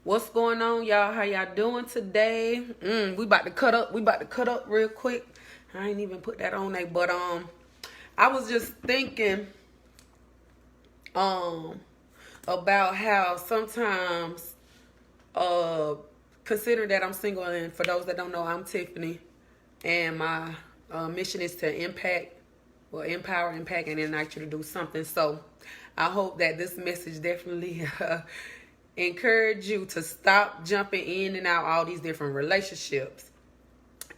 What's going on, y'all? How y'all doing today? We about to cut up. We about to cut up real quick. I ain't even put that on there, but I was just thinking um about how sometimes uh consider that I'm single, and for those that don't know, I'm Tiffany, and my mission is to empower, impact, and ignite you to do something. So I hope that this message definitely encourage you to stop jumping in and out all these different relationships.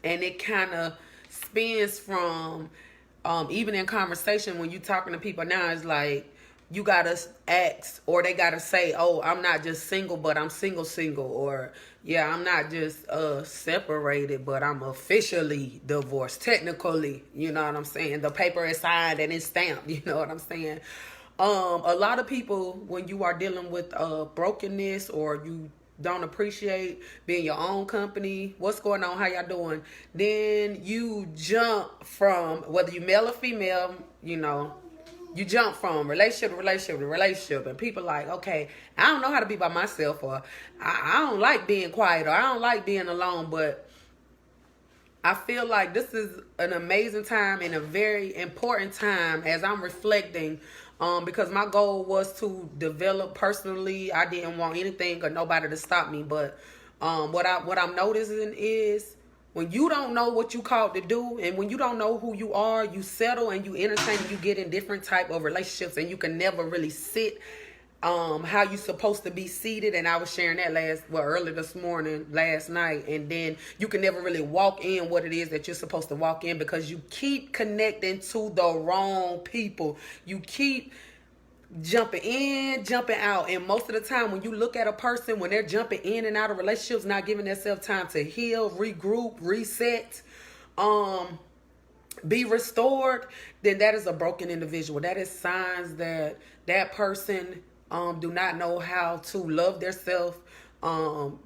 And it kind of spins from even in conversation when you talking to people now, it's like you gotta ask, or they gotta say, oh, I'm not just single, but I'm single, or yeah, I'm not just separated, but I'm officially divorced technically. You know what I'm saying? The paper is signed and it's stamped. You know what I'm saying? A lot of people, when you are dealing with brokenness, or you don't appreciate being your own company, what's going on, how y'all doing, then you jump from, whether you male or female, you jump from relationship to relationship to relationship, and people like, okay, I don't know how to be by myself, or I don't like being quiet, or I don't like being alone. But I feel like this is an amazing time and a very important time as I'm reflecting, because my goal was to develop personally. I didn't want anything or nobody to stop me, but what I'm noticing is, when you don't know what you called to do, and when you don't know who you are, you settle and you entertain and you get in different type of relationships, and you can never really sit how you supposed to be seated. And I was sharing that early this morning, last night. And then you can never really walk in what it is that you're supposed to walk in, because you keep connecting to the wrong people. You keep jumping in, jumping out. And most of the time when you look at a person, when they're jumping in and out of relationships, not giving themselves time to heal, regroup, reset, be restored, then that is a broken individual. That is signs that that person do not know how to love themselves,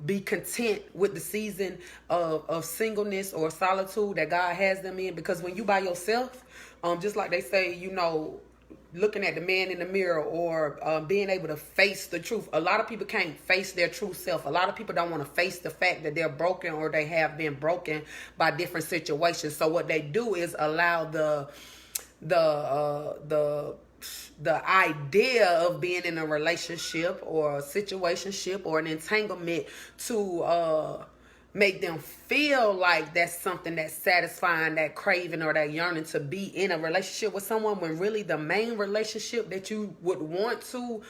be content with the season of singleness or solitude that God has them in. Because when you by yourself, just like they say, looking at the man in the mirror, or being able to face the truth. A lot of people can't face their true self. A lot of people don't want to face the fact that they're broken, or they have been broken by different situations. So what they do is allow the idea of being in a relationship or a situationship or an entanglement to make them feel like that's something that's satisfying, that craving or that yearning to be in a relationship with someone, when really the main relationship that you would want to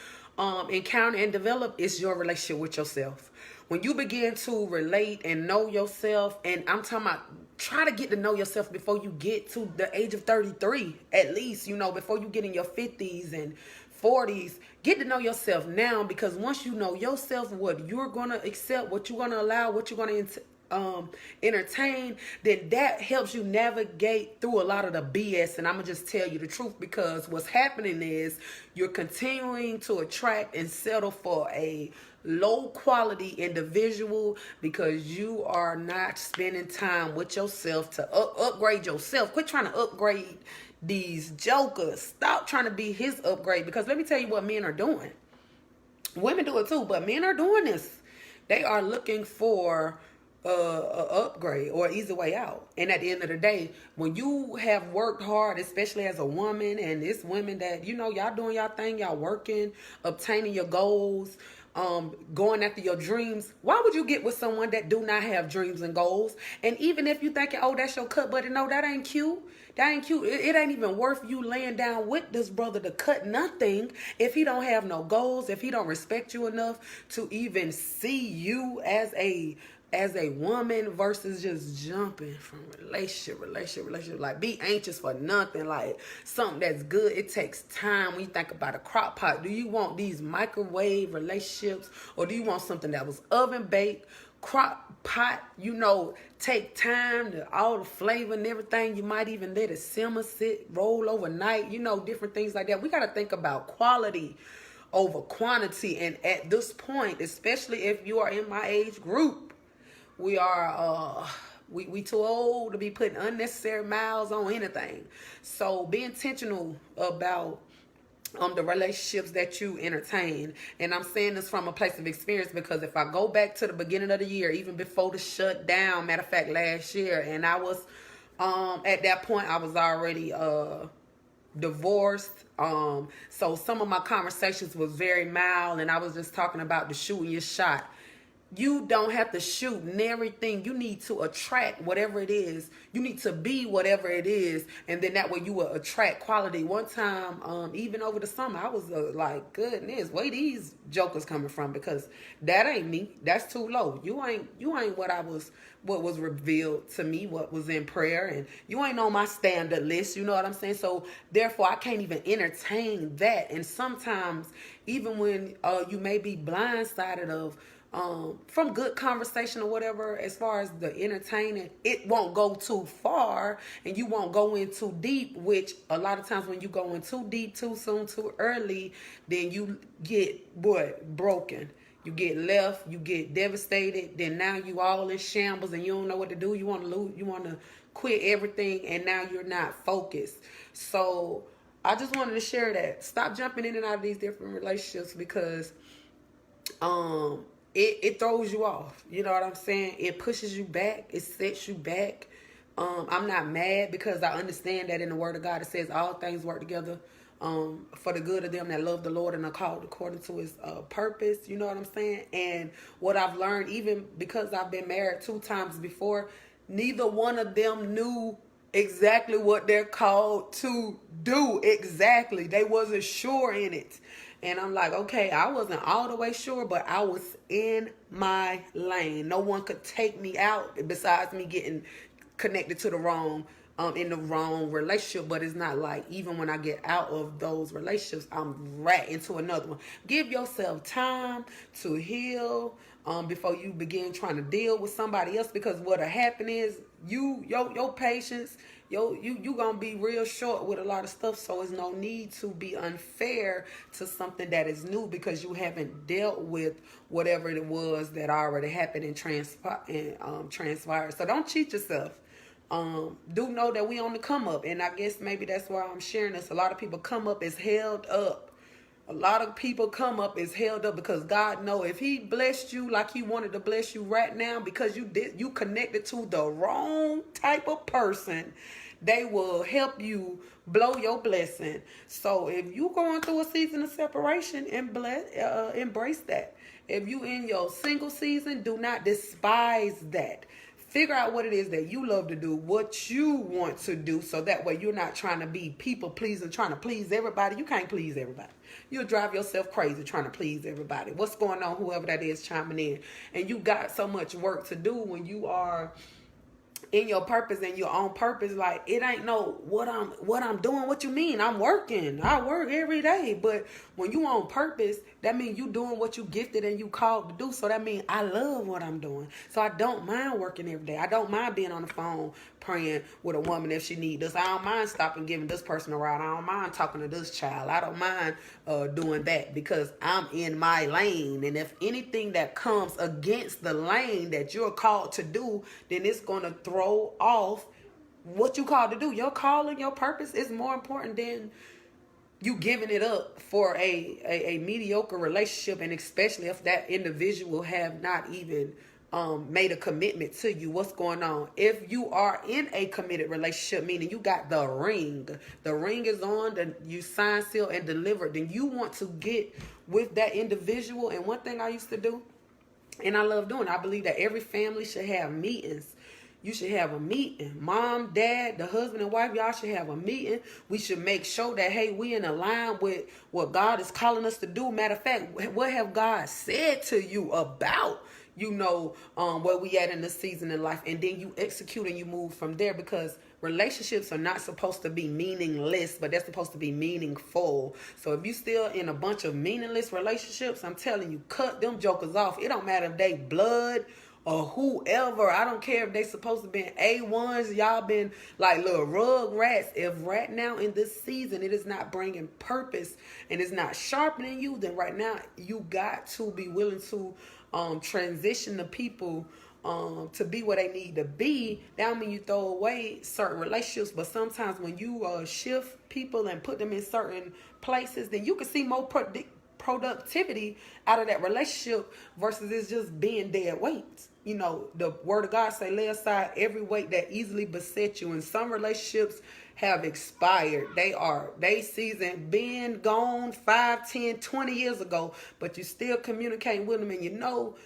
encounter and develop is your relationship with yourself. When you begin to relate and know yourself, and I'm talking about, try to get to know yourself before you get to the age of 33, at least, before you get in your 50s and 40s. Get to know yourself now, because once you know yourself, what you're going to accept, what you're going to allow, what you're going to entertain, then that helps you navigate through a lot of the BS. And I'm gonna just tell you the truth, because what's happening is you're continuing to attract and settle for a low quality individual, because you are not spending time with yourself to upgrade yourself. Quit trying to upgrade these jokers. Stop trying to be his upgrade, because let me tell you what men are doing. Women do it too, but men are doing this. They are looking for a upgrade or easy way out. And at the end of the day, when you have worked hard, especially as a woman, and it's women that, y'all doing y'all thing, y'all working, obtaining your goals, going after your dreams, why would you get with someone that do not have dreams and goals? And even if you thinking, oh, that's your cut buddy, no, that ain't cute. That ain't cute. It ain't even worth you laying down with this brother to cut nothing if he don't have no goals, if he don't respect you enough to even see you as a woman, versus just jumping from relationship. Like, be anxious for nothing. Like, something that's good, it takes time. When you think about a crock pot, do you want these microwave relationships, or do you want something that was oven baked? Crock pot, take time to all the flavor and everything. You might even let it simmer, sit, roll overnight, different things like that. We got to think about quality over quantity. And at this point, especially if you are in my age group, we are we too old to be putting unnecessary miles on anything. So be intentional about the relationships that you entertain. And I'm saying this from a place of experience, because if I go back to the beginning of the year, even before the shutdown, matter of fact, last year, and I was at that point I was already divorced. So some of my conversations was very mild, and I was just talking about the shooting your shot. You don't have to shoot and everything. You need to attract whatever it is. You need to be whatever it is, and then that way you will attract quality. One time, even over the summer, I was like, goodness, where these jokers coming from? Because that ain't me. That's too low. You ain't what was revealed to me, what was in prayer, and you ain't on my standard list. You know what I'm saying? So therefore, I can't even entertain that. And sometimes, even when you may be blindsided of from good conversation or whatever, as far as the entertaining, it won't go too far and you won't go in too deep, which a lot of times when you go in too deep, too soon, too early, then you get broken. You get left, you get devastated, then now you all in shambles and you don't know what to do. You want to lose, you want to quit everything, and now you're not focused. So I just wanted to share that. Stop jumping in and out of these different relationships, because it throws you off. You know what I'm saying? It pushes you back. It sets you back. I'm not mad, because I understand that in the Word of God it says all things work together for the good of them that love the Lord and are called according to His purpose. You know what I'm saying? And what I've learned, even because I've been married 2 times before, neither one of them knew exactly what they're called to do. Exactly. They wasn't sure in it. And I'm like, okay, I wasn't all the way sure, but I was in my lane. No one could take me out besides me getting connected to the wrong, in the wrong relationship. But it's not like, even when I get out of those relationships, I'm right into another one. Give yourself time to heal before you begin trying to deal with somebody else, because what'll happen is your patience, you gonna be real short with a lot of stuff. So there's no need to be unfair to something that is new, because you haven't dealt with whatever it was that already happened and transpired. So don't cheat yourself. Do know that we on the come up, and I guess maybe that's why I'm sharing this. A lot of people come up is held up. A lot of people come up is held up because God know if He blessed you like He wanted to bless you right now, because you connected to the wrong type of person, they will help you blow your blessing. So if you going through a season of separation, embrace that. If you in your single season, do not despise that. Figure out what it is that you love to do, what you want to do, so that way you're not trying to be people pleasing, trying to please everybody. You can't please everybody. You'll drive yourself crazy trying to please everybody. What's going on, whoever that is chiming in? And you got so much work to do when you are in your purpose and your own purpose. Like, it ain't no what I'm doing. What you mean? I'm working. I work every day. But when you on purpose, that means you doing what you gifted and you called to do. So that means I love what I'm doing. So I don't mind working every day. I don't mind being on the phone praying with a woman if she needs this. I don't mind stopping giving this person a ride. I don't mind talking to this child. I don't mind doing that, because I'm in my lane. And if anything that comes against the lane that you're called to do, then it's going to throw off what you called to do. Your calling, your purpose is more important than you giving it up for a mediocre relationship, and especially if that individual have not even made a commitment to you. What's going on? If you are in a committed relationship, meaning you got the ring is on, you signed, sealed, and delivered, then you want to get with that individual. And one thing I used to do, and I love doing, I believe that every family should have meetings. You should have a meeting. Mom, dad, the husband and wife, y'all should have a meeting. We should make sure that, hey, we in line with what God is calling us to do. Matter of fact, what have God said to you about, where we at in the season in life? And then you execute and you move from there, because relationships are not supposed to be meaningless, but they're supposed to be meaningful. So if you still in a bunch of meaningless relationships, I'm telling you, cut them jokers off. It don't matter if they blood or whoever. I don't care if they supposed to be A1s. Y'all been like little rug rats. If right now in this season it is not bringing purpose and it's not sharpening you, then right now you got to be willing to transition the people to be where they need to be, that don't mean you throw away certain relationships. But sometimes when you shift people and put them in certain places, then you can see more productivity out of that relationship versus it's just being dead weights. You know, the word of God say, lay aside every weight that easily besets you. And some relationships have expired. They season been gone 5, 10, 20 years ago, but you still communicating with them, and you know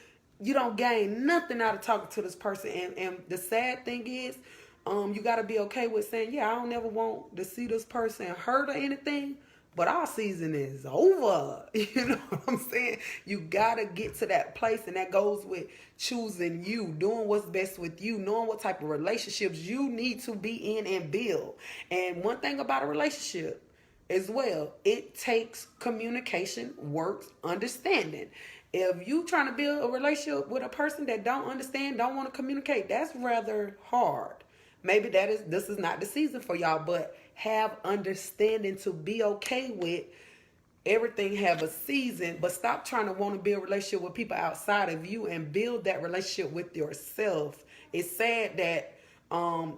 you don't gain nothing out of talking to this person. And the sad thing is, you got to be okay with saying, yeah, I don't ever want to see this person hurt or anything, but our season is over. You know what I'm saying? You got to get to that place, and that goes with choosing you, doing what's best with you, knowing what type of relationships you need to be in and build. And one thing about a relationship as well, it takes communication, work, understanding. If you trying to build a relationship with a person that don't understand, don't want to communicate, that's rather hard. Maybe this is not the season for y'all, but have understanding to be okay with everything. Have a season, but stop trying to want to build a relationship with people outside of you and build that relationship with yourself. It's sad that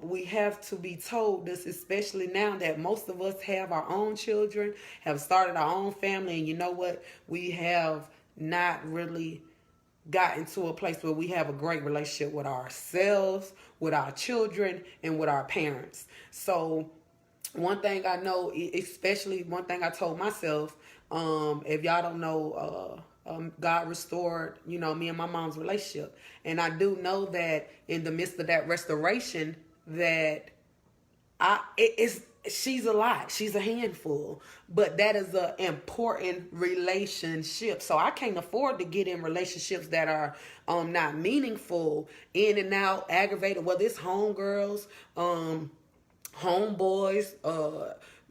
we have to be told this, especially now that most of us have our own children, have started our own family, and you know what? We have not really gotten to a place where we have a great relationship with ourselves, with our children, and with our parents. So one thing I know, especially one thing I told myself, if y'all don't know, God restored, you know, me and my mom's relationship. And I do know that in the midst of that restoration, that she's a lot. She's a handful. But that is an important relationship. So I can't afford to get in relationships that are not meaningful, in and out, aggravated, whether it's homegirls, homeboys,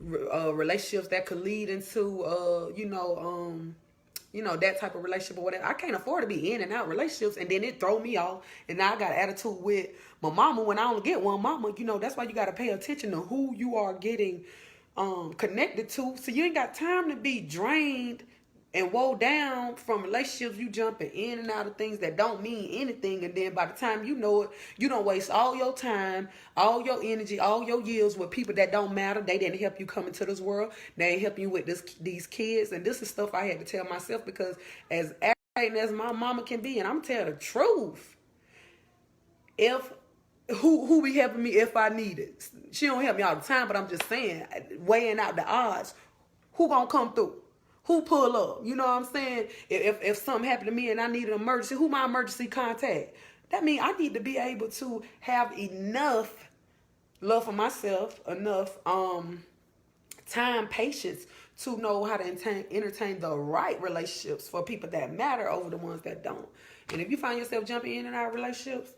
relationships that could lead into that type of relationship or whatever. I can't afford to be in and out relationships, and then it throw me off. And now I got an attitude with my mama when I only get one mama. You know, that's why you got to pay attention to who you are getting connected to. So you ain't got time to be drained and woe down from relationships. You jumping in and out of things that don't mean anything, and then by the time you know it, you don't waste all your time, all your energy, all your years with people that don't matter. They didn't help you come into this world. They ain't help you with these kids. And this is stuff I had to tell myself, because as aggravating as my mama can be, and I'm telling the truth, if who be helping me if I need it? She don't help me all the time, but I'm just saying, weighing out the odds, who gonna come through? Who pull up? You know what I'm saying? If something happened to me and I need an emergency, who my emergency contact? That means I need to be able to have enough love for myself, enough time, patience to know how to entertain the right relationships for people that matter over the ones that don't. And if you find yourself jumping in and out of relationships,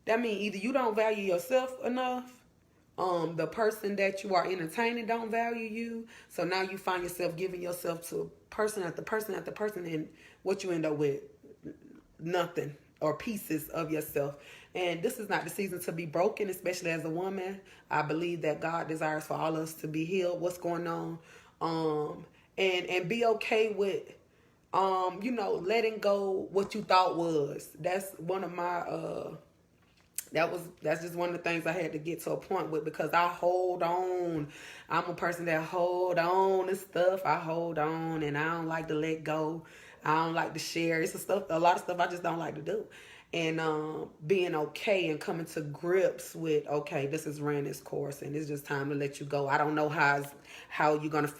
that means either you don't value yourself enough, the person that you are entertaining don't value you. So now you find yourself giving yourself to person after person after person, and what you end up with, nothing or pieces of yourself. And this is not the season to be broken, especially as a woman. I believe that God desires for all of us to be healed. What's going on? And be okay with letting go what you thought was. That's one of my that's just one of the things I had to get to a point with, because I hold on. I'm a person that hold on to stuff. I hold on, and I don't like to let go. I don't like to share. It's a lot of stuff I just don't like to do. And being okay and coming to grips with, okay, this is ran its course, and it's just time to let you go. I don't know how you're gonna feel